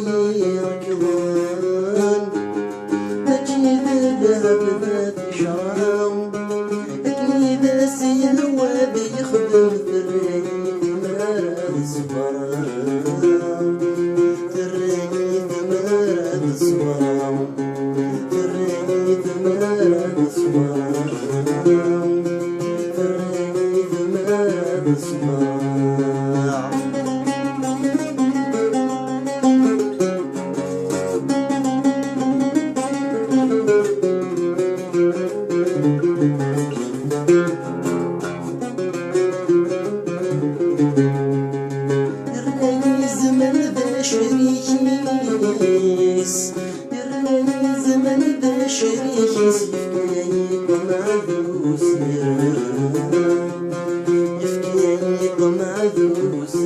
يركضون أكيد الذهب ذات شرام أكيد السيهوى بيخدم ثريت مراد صبرام ثريت مراد صبرام ثريت مراد صبرام ثريت مراد صبرام زمن ذا شريكيس يراني زمن ذا شريكيس يفكيكم عذوس يفكيكم عذوس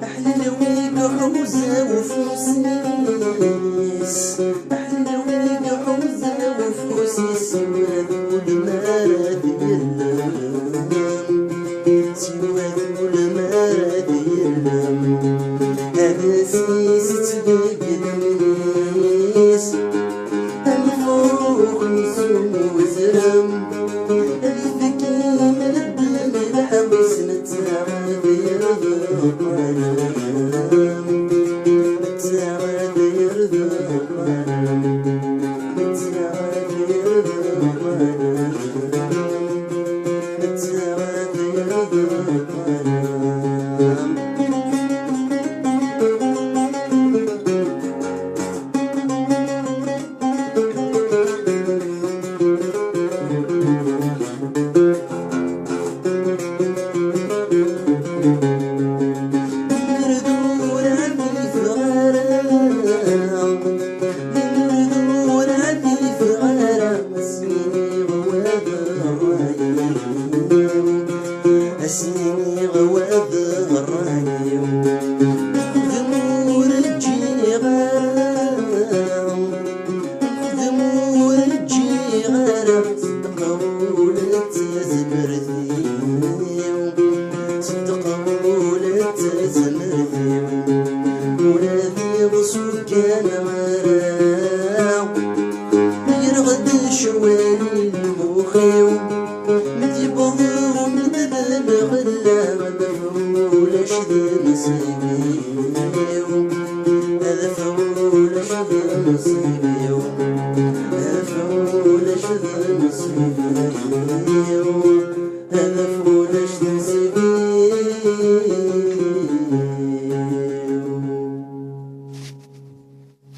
أحلى لويك حوزة وفوسيس أحلى لويك حوزة وفوسيس وذول مراد يلم سوى ذول مراد يلم أنسيس تبقى منيس الفوق نسوم وزرم الفكي من الدم الحوس نتعب يرضى قلم نتعب يرضى قلم نتعب يرضى قلم نتعب يرضى قلم أسيني غواد غرايم ذمور الجي غرام ذمور الجي غرام صدقوا لتزمرثيم صدقوا لتزمرثيم ولادي بصوت كان غراو يرغد شوالي المخيم متيبوه مدبل غلا مدفول شد نصيبي هذا فول شد نصيبي